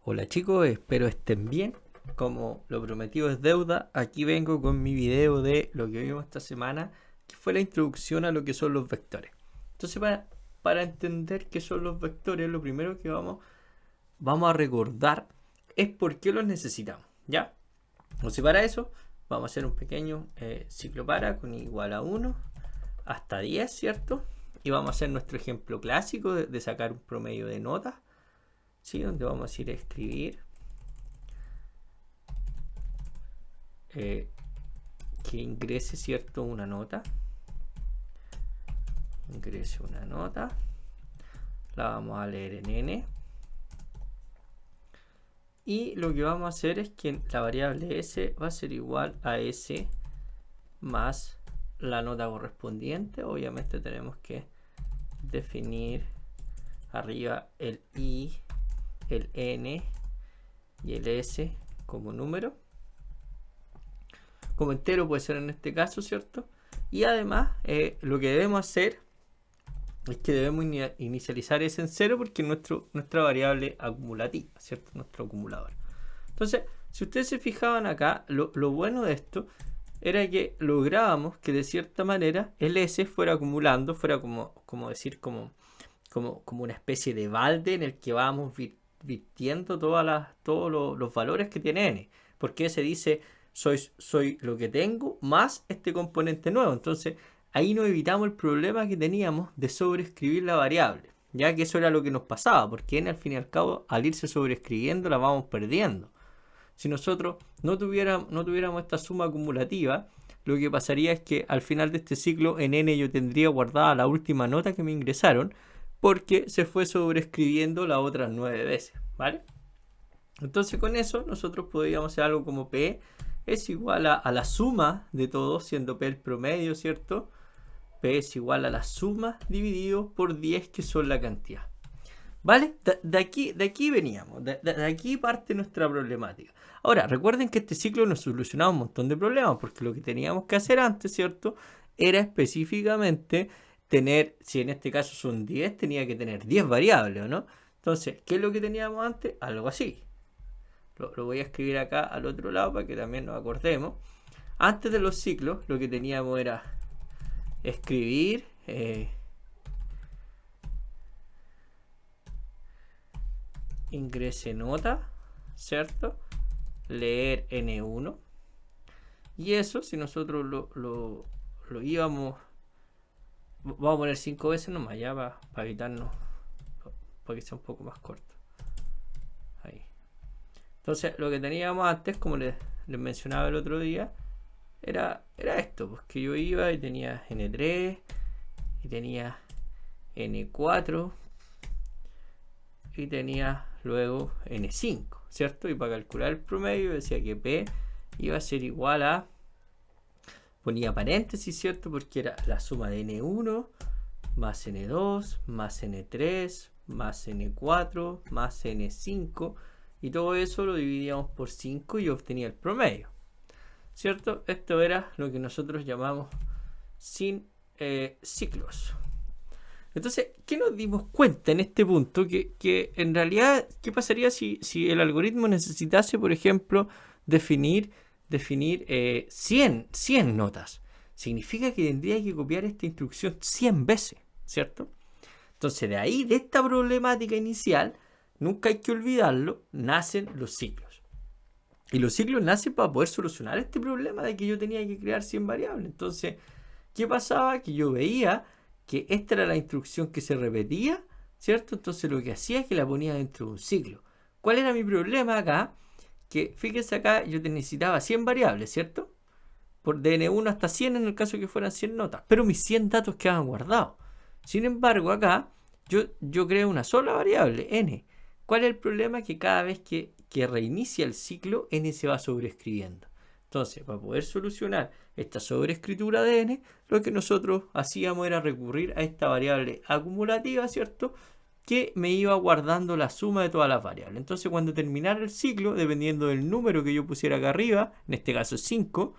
Hola chicos, espero estén bien. Como lo prometido es deuda, aquí vengo con mi video de lo que vimos esta semana, que fue la introducción a lo que son los vectores. Entonces, para entender qué son los vectores, lo primero que vamos a recordar es por qué los necesitamos, ¿ya? Entonces, para eso, vamos a hacer un pequeño ciclo para con igual a 1 hasta 10, ¿cierto? Y vamos a hacer nuestro ejemplo clásico de sacar un promedio de notas, ¿sí? Donde vamos a ir a escribir que ingrese, ¿cierto? Una nota. Ingrese una nota. La vamos a leer en n. Y lo que vamos a hacer es que la variable s va a ser igual a s más la nota correspondiente. Obviamente tenemos que definir arriba el i, el n y el s como número. Como entero puede ser en este caso, ¿cierto? Y además lo que debemos hacer es que debemos inicializar s en 0 porque es nuestra variable acumulativa, ¿cierto? Nuestro acumulador. Entonces, si ustedes se fijaban acá, lo bueno de esto era que lográbamos que de cierta manera el s fuera acumulando, fuera como una especie de balde en el que vamos virtiendo todos los valores que tiene n. Porque se dice soy lo que tengo más este componente nuevo. Entonces ahí nos evitamos el problema que teníamos de sobreescribir la variable, ya que eso era lo que nos pasaba, porque n al fin y al cabo al irse sobreescribiendo la vamos perdiendo. Si nosotros no tuviéramos esta suma acumulativa, lo que pasaría es que al final de este ciclo en n yo tendría guardada la última nota que me ingresaron, porque se fue sobreescribiendo las otras 9 veces, ¿vale? Entonces con eso nosotros podríamos hacer algo como P es igual a la suma de todos, siendo P el promedio, ¿cierto? P es igual a la suma dividido por 10, que son la cantidad. ¿Vale? De aquí veníamos, de aquí parte nuestra problemática. Ahora, recuerden que este ciclo nos solucionaba un montón de problemas, porque lo que teníamos que hacer antes, ¿cierto? Era específicamente tener, si en este caso son 10, tenía que tener 10 variables, ¿no? Entonces, ¿qué es lo que teníamos antes? Algo así. Lo voy a escribir acá al otro lado para que también nos acordemos. Antes de los ciclos, lo que teníamos era escribir ingrese nota, ¿cierto? Leer n1. Y eso, si nosotros lo íbamos, vamos a poner 5 veces nomás, ya para evitarnos, para que sea un poco más corto. Ahí. Entonces, lo que teníamos antes, como les mencionaba el otro día, era esto, pues que yo iba y tenía n3 y tenía n4 y tenía luego n5, ¿cierto? Y para calcular el promedio decía que P iba a ser igual a, ponía paréntesis, ¿cierto? Porque era la suma de n1 más n2 más n3 más n4 más n5, y todo eso lo dividíamos por 5 y obtenía el promedio, ¿cierto? Esto era lo que nosotros llamamos sin ciclos. Entonces, ¿qué nos dimos cuenta en este punto? Que en realidad, ¿qué pasaría si el algoritmo necesitase, por ejemplo, definir 100 notas? Significa que tendría que copiar esta instrucción 100 veces, ¿cierto? Entonces, de ahí, de esta problemática inicial, nunca hay que olvidarlo, nacen los ciclos. Y los ciclos nacen para poder solucionar este problema de que yo tenía que crear 100 variables. Entonces, ¿qué pasaba? Que yo veía que esta era la instrucción que se repetía, ¿cierto? Entonces lo que hacía es que la ponía dentro de un ciclo. ¿Cuál era mi problema acá? Que fíjense acá, yo necesitaba 100 variables, ¿cierto? De n1 hasta 100 en el caso que fueran 100 notas, pero mis 100 datos quedaban guardados. Sin embargo, acá yo creo una sola variable, n. ¿Cuál es el problema? Que cada vez que reinicia el ciclo, n se va sobreescribiendo. Entonces, para poder solucionar esta sobreescritura de n, lo que nosotros hacíamos era recurrir a esta variable acumulativa, ¿cierto? Que me iba guardando la suma de todas las variables. Entonces, cuando terminara el ciclo, dependiendo del número que yo pusiera acá arriba, en este caso 5,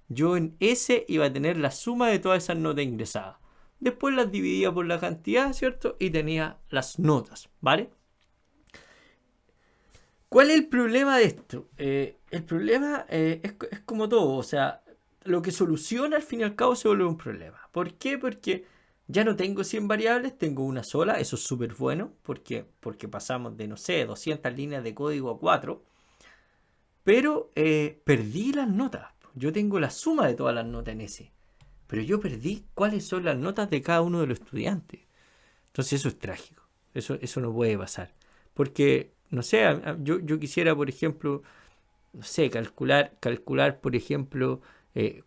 yo en S iba a tener la suma de todas esas notas ingresadas. Después las dividía por la cantidad, ¿cierto? Y tenía las notas, ¿vale? ¿Cuál es el problema de esto? El problema es como todo, o sea, lo que soluciona al fin y al cabo se vuelve un problema. ¿Por qué? Porque ya no tengo 100 variables, tengo una sola, eso es súper bueno, porque pasamos de, no sé, 200 líneas de código a 4, pero perdí las notas. Yo tengo la suma de todas las notas en ese, pero yo perdí cuáles son las notas de cada uno de los estudiantes. Entonces eso es trágico, eso no puede pasar, porque, no sé, yo quisiera, por ejemplo, no sé, calcular por ejemplo,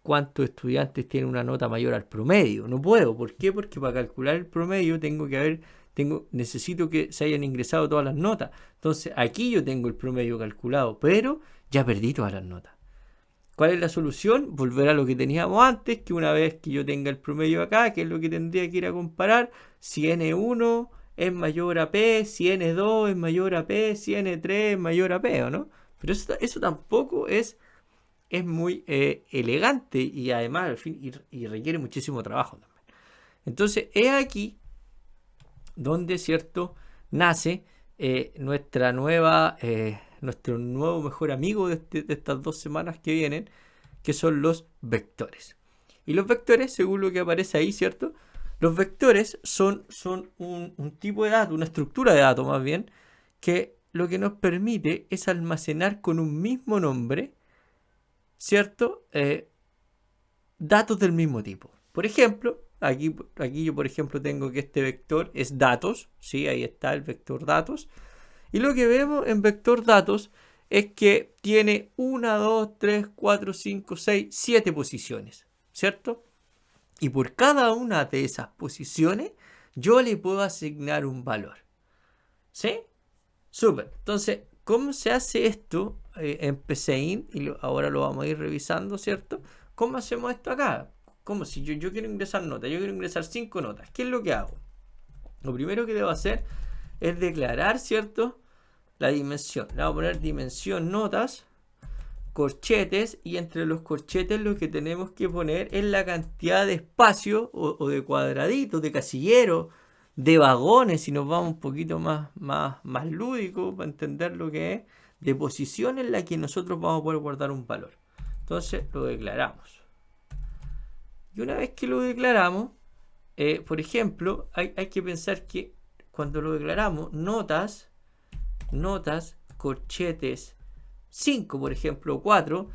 cuántos estudiantes tienen una nota mayor al promedio. No puedo. ¿Por qué? Porque para calcular el promedio necesito que se hayan ingresado todas las notas. Entonces aquí yo tengo el promedio calculado, pero ya perdí todas las notas. ¿Cuál es la solución? Volver a lo que teníamos antes, que una vez que yo tenga el promedio acá, que es lo que tendría que ir a comparar, si N1 es mayor a P, si N2 es mayor a P, si N3 es mayor a P, ¿o no? Pero eso tampoco es muy elegante y además al fin y requiere muchísimo trabajo también. Entonces es aquí donde, cierto, nace nuestro nuevo mejor amigo de estas 2 semanas que vienen, que son los vectores. Y los vectores, según lo que aparece ahí, ¿cierto? Los vectores son un tipo de dato, una estructura de datos más bien, que lo que nos permite es almacenar con un mismo nombre, ¿cierto? Datos del mismo tipo. Por ejemplo, aquí yo por ejemplo tengo que este vector es datos, ¿sí? Ahí está el vector datos. Y lo que vemos en vector datos es que tiene 1, 2, 3, 4, 5, 6, 7 posiciones, ¿cierto? Y por cada una de esas posiciones yo le puedo asignar un valor. ¿Sí? Súper. Entonces, ¿cómo se hace esto en PCInt? Y ahora lo vamos a ir revisando, ¿cierto? ¿Cómo hacemos esto acá? Como si yo quiero ingresar notas, yo quiero ingresar 5 notas. ¿Qué es lo que hago? Lo primero que debo hacer es declarar, ¿cierto? La dimensión. Le vamos a poner dimensión notas, corchetes, y entre los corchetes lo que tenemos que poner es la cantidad de espacio o de cuadraditos, de casilleros, de vagones, si nos vamos un poquito más lúdico para entender lo que es, de posición en la que nosotros vamos a poder guardar un valor. Entonces lo declaramos. Y una vez que lo declaramos, por ejemplo, hay que pensar que cuando lo declaramos, notas, corchetes 5, por ejemplo, 4,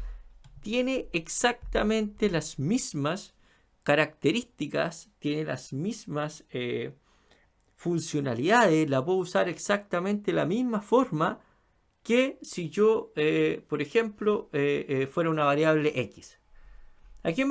tiene exactamente las mismas características, tiene las mismas funcionalidades, la puedo usar exactamente de la misma forma que si yo, por ejemplo, fuera una variable X. Aquí